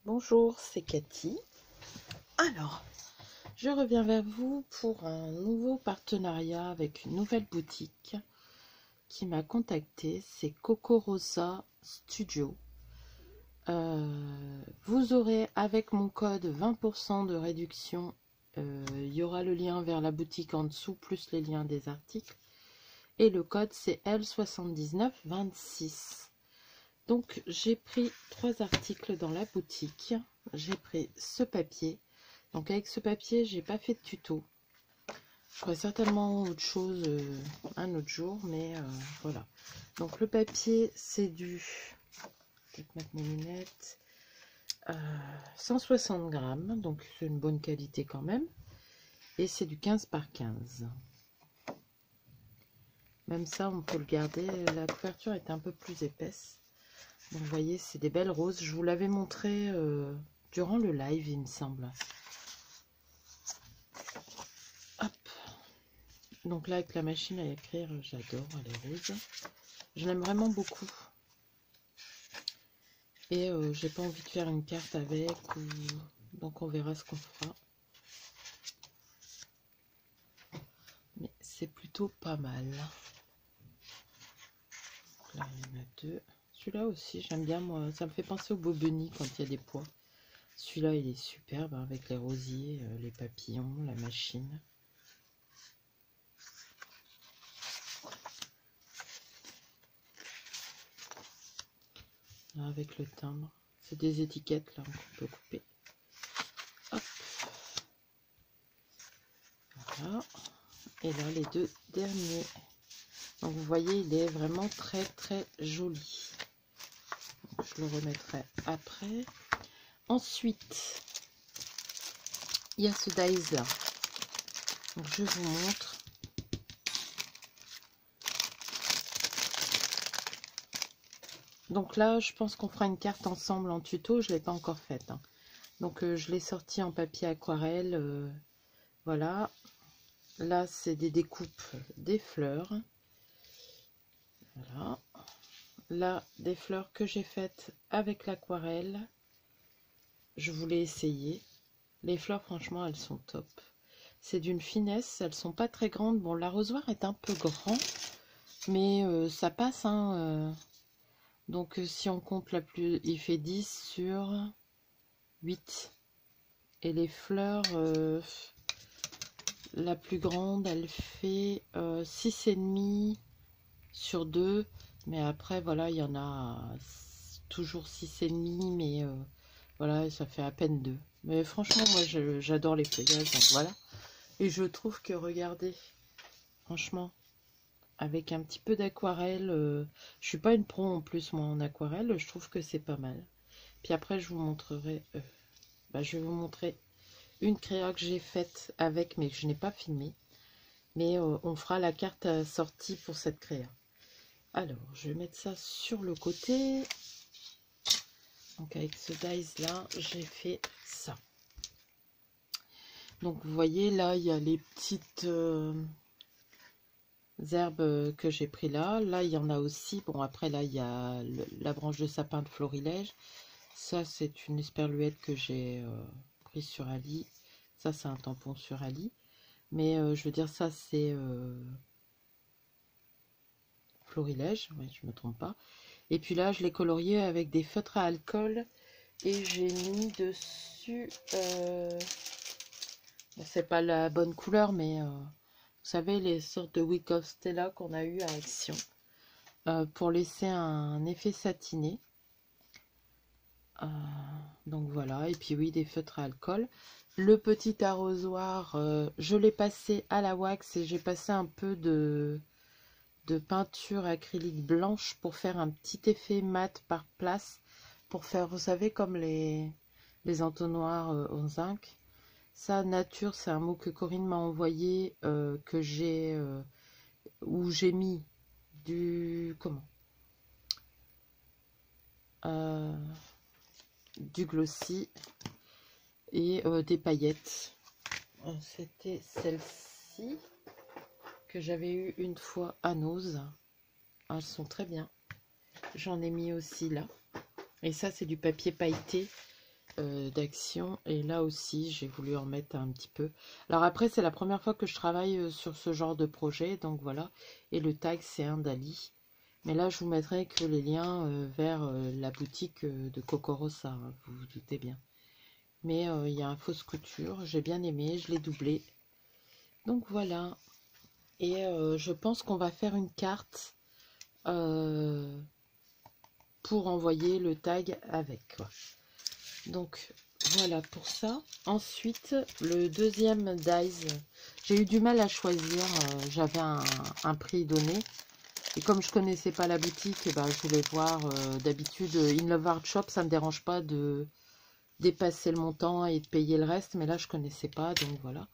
Bonjour, c'est Cathy. Alors, je reviens vers vous pour un nouveau partenariat avec une nouvelle boutique qui m'a contacté. C'est Coco Rosa Studio. Vous aurez avec mon code 20% de réduction. Il y aura le lien vers la boutique en dessous, plus les liens des articles. Et le code c'est L7926. Donc j'ai pris 3 articles dans la boutique. J'ai pris ce papier. Donc avec ce papier, j'ai pas fait de tuto. Je ferai certainement autre chose un autre jour, mais voilà. Donc le papier, c'est du, peut-être mettre mes lunettes, 160 grammes, donc c'est une bonne qualité quand même. Et c'est du 15 par 15. Même ça, on peut le garder. La couverture est un peu plus épaisse. Donc, vous voyez, c'est des belles roses. Je vous l'avais montré durant le live, il me semble. Hop. Donc là, avec la machine à écrire, j'adore les roses. Je l'aime vraiment beaucoup. Et j'ai pas envie de faire une carte avec. Donc on verra ce qu'on fera. Mais c'est plutôt pas mal. Donc là, il y en a 2. Celui-là aussi, j'aime bien, moi. Ça me fait penser au Bobeni quand il y a des pois. Celui-là, il est superbe avec les rosiers, les papillons, la machine. Là, avec le timbre. C'est des étiquettes là qu'on peut couper. Hop. Voilà. Et là, les 2 derniers. Donc, vous voyez, il est vraiment très, très joli. Donc, je le remettrai après. Ensuite, il y a ce dies là. Donc, je vous montre. Donc là, je pense qu'on fera une carte ensemble en tuto. Je ne l'ai pas encore faite. Hein. Donc, je l'ai sorti en papier aquarelle. Voilà. Là, c'est des découpes des fleurs. Voilà. Là, des fleurs que j'ai faites avec l'aquarelle. Je voulais essayer. Les fleurs, franchement, elles sont top. C'est d'une finesse. Elles sont pas très grandes. Bon, l'arrosoir est un peu grand. Mais ça passe. Hein, donc, si on compte la plus... Il fait 10 sur 8. Et les fleurs... la plus grande, elle fait 6,5 sur 2. Mais après, voilà, il y en a toujours 6,5. Mais voilà, ça fait à peine 2. Mais franchement, moi, j'adore les feuillages. Donc voilà. Et je trouve que, regardez, franchement, avec un petit peu d'aquarelle, je suis pas une pro en plus, moi, en aquarelle. Je trouve que c'est pas mal. Puis après, je vous montrerai... je vais vous montrer une créa que j'ai faite avec, mais que je n'ai pas filmé. Mais on fera la carte sortie pour cette créa. Alors, je vais mettre ça sur le côté. Donc, avec ce dies là, j'ai fait ça. Donc, vous voyez, là, il y a les petites herbes que j'ai pris là. Là, il y en a aussi. Bon, après, là, il y a la branche de sapin de florilège. Ça, c'est une esperluette que j'ai prise sur Ali. Ça, c'est un tampon sur Ali. Mais je veux dire, ça, c'est florilège. Oui, je me trompe pas. Et puis là, je l'ai colorié avec des feutres à alcool. Et j'ai mis dessus... c'est pas la bonne couleur, mais... vous savez, les sortes de Wick of Stella qu'on a eu à Action. Pour laisser un effet satiné. Donc voilà. Et puis oui, des feutres à alcool. Le petit arrosoir, je l'ai passé à la wax. Et j'ai passé un peu de peinture acrylique blanche pour faire un petit effet mat par place, pour faire, vous savez, comme les entonnoirs au zinc. Ça, nature, c'est un mot que Corinne m'a envoyé, que j'ai où j'ai mis du du glossy et des paillettes. C'était celle-ci que j'avais eu une fois à Nose. Elles sont très bien. J'en ai mis aussi là. Et ça, c'est du papier pailleté d'action. Et là aussi, j'ai voulu en mettre un petit peu. Alors après, c'est la première fois que je travaille sur ce genre de projet. Donc voilà. Et le tag, c'est un Dali. Mais là, je vous mettrai que les liens vers la boutique de Cocorosa. Hein, vous vous doutez bien. Mais il y a un fausse couture. J'ai bien aimé. Je l'ai doublé. Donc voilà. Et je pense qu'on va faire une carte pour envoyer le tag avec. Quoi. Donc voilà pour ça. Ensuite, le deuxième dies, j'ai eu du mal à choisir. J'avais un prix donné. Et comme je connaissais pas la boutique, eh ben, je voulais voir. D'habitude, In Love Art Shop, ça me dérange pas de dépasser le montant et de payer le reste. Mais là, je connaissais pas. Donc voilà.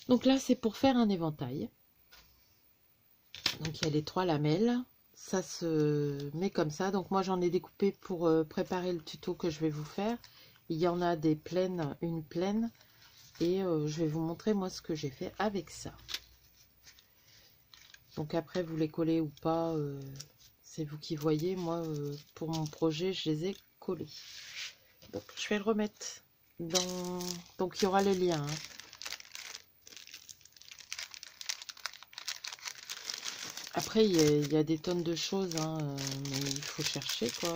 Donc là, c'est pour faire un éventail. Donc il y a les 3 lamelles. Ça se met comme ça. Donc moi, j'en ai découpé pour préparer le tuto que je vais vous faire. Il y en a des pleines, une pleine. Et je vais vous montrer moi ce que j'ai fait avec ça. Donc après, vous les collez ou pas, c'est vous qui voyez. Moi, pour mon projet, je les ai collés. Donc je vais le remettre dans... Donc il y aura le lien. Hein. Après, il y a des tonnes de choses, hein, mais il faut chercher, quoi.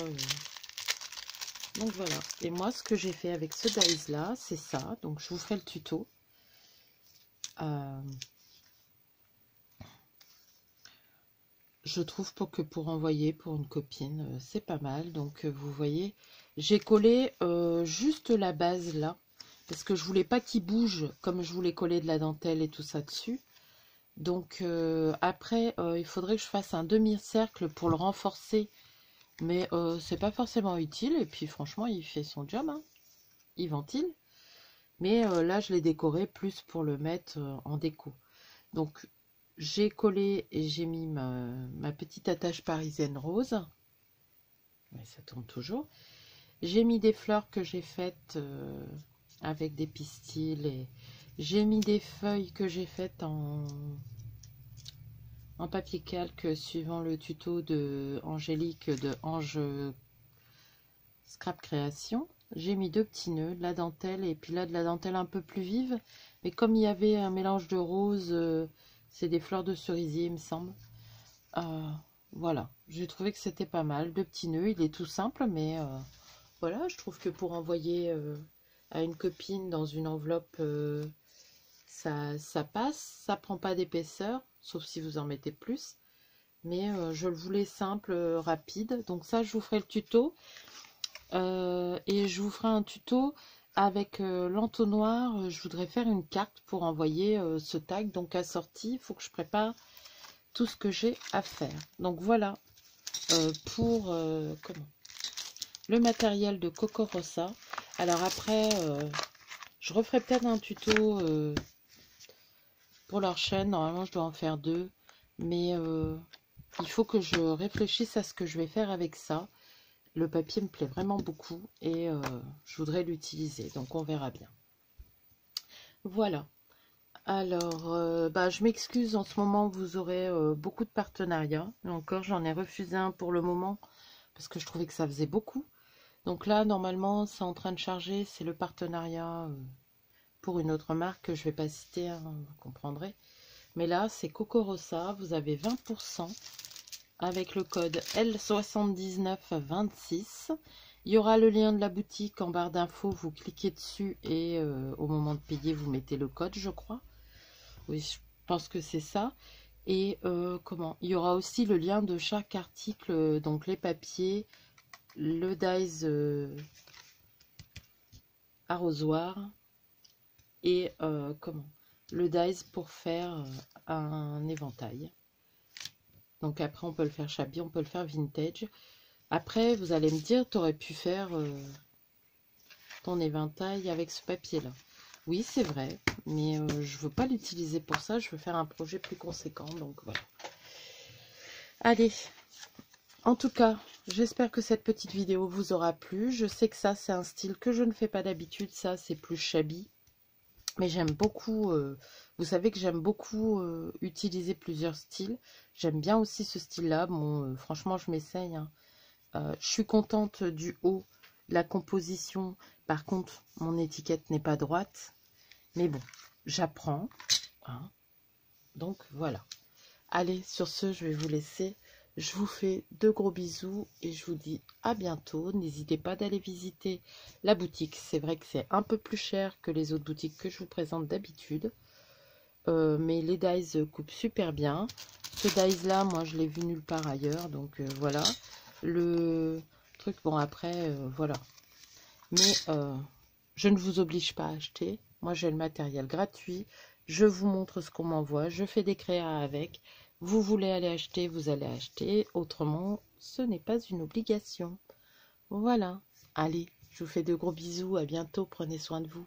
Donc voilà. Et moi, ce que j'ai fait avec ce dies là, c'est ça. Donc je vous ferai le tuto. Je trouve pour envoyer pour une copine, c'est pas mal. Donc vous voyez, j'ai collé juste la base là. Parce que je voulais pas qu'il bouge comme je voulais coller de la dentelle et tout ça dessus. Donc après, il faudrait que je fasse un demi-cercle pour le renforcer. Mais c'est pas forcément utile. Et puis franchement, il fait son job. Hein. Il ventile. Mais là, je l'ai décoré plus pour le mettre en déco. Donc, j'ai collé et j'ai mis ma petite attache parisienne rose. Mais ça tourne toujours. J'ai mis des fleurs que j'ai faites avec des pistils. Et j'ai mis des feuilles que j'ai faites en papier calque suivant le tuto de Angélique de Ange Scrap Création. J'ai mis 2 petits nœuds, de la dentelle et puis là de la dentelle un peu plus vive. Mais comme il y avait un mélange de rose, c'est des fleurs de cerisier il me semble. Voilà, j'ai trouvé que c'était pas mal. 2 petits nœuds, il est tout simple mais voilà, je trouve que pour envoyer à une copine dans une enveloppe, ça passe. Ça prend pas d'épaisseur, sauf si vous en mettez plus. Mais je le voulais simple, rapide. Donc ça, je vous ferai le tuto. Et je vous ferai un tuto avec l'entonnoir. Je voudrais faire une carte pour envoyer ce tag. Donc assorti, il faut que je prépare tout ce que j'ai à faire. Donc voilà pour comment le matériel de Cocorosa. Alors après, je referai peut-être un tuto pour leur chaîne. Normalement, je dois en faire 2. Mais il faut que je réfléchisse à ce que je vais faire avec ça. Le papier me plaît vraiment beaucoup et je voudrais l'utiliser. Donc, on verra bien. Voilà. Alors, je m'excuse. En ce moment, vous aurez beaucoup de partenariats. Et encore, j'en ai refusé un pour le moment parce que je trouvais que ça faisait beaucoup. Donc là, normalement, c'est en train de charger. C'est le partenariat pour une autre marque que je ne vais pas citer, hein, vous comprendrez. Mais là, c'est Cocorosa. Vous avez 20% avec le code L7926. Il y aura le lien de la boutique en barre d'infos. Vous cliquez dessus et au moment de payer, vous mettez le code, je crois. Oui, je pense que c'est ça. Et comment il y aura aussi le lien de chaque article, donc les papiers, le dies arrosoir et comment le dies pour faire un éventail. Donc après, on peut le faire chablis, on peut le faire vintage. Après, vous allez me dire, tu aurais pu faire ton éventail avec ce papier-là. Oui, c'est vrai, mais je veux pas l'utiliser pour ça. Je veux faire un projet plus conséquent, donc voilà. Allez, en tout cas, j'espère que cette petite vidéo vous aura plu. Je sais que ça, c'est un style que je ne fais pas d'habitude. Ça, c'est plus shabby. Mais j'aime beaucoup, vous savez que j'aime beaucoup utiliser plusieurs styles. J'aime bien aussi ce style-là. Bon, franchement, je m'essaye. Hein. Je suis contente du haut La composition, par contre, mon étiquette n'est pas droite. Mais bon, j'apprends. Hein. Donc, voilà. Allez, sur ce, je vais vous laisser. Je vous fais de gros bisous et je vous dis à bientôt. N'hésitez pas d'aller visiter la boutique. C'est vrai que c'est un peu plus cher que les autres boutiques que je vous présente d'habitude. Mais les dies coupent super bien. Ce dies là, moi je l'ai vu nulle part ailleurs. Donc voilà. Le truc, bon après, voilà. Mais je ne vous oblige pas à acheter. Moi j'ai le matériel gratuit. Je vous montre ce qu'on m'envoie. Je fais des créas avec. Vous voulez aller acheter, vous allez acheter. Autrement, ce n'est pas une obligation. Voilà. Allez, je vous fais de gros bisous. À bientôt. Prenez soin de vous.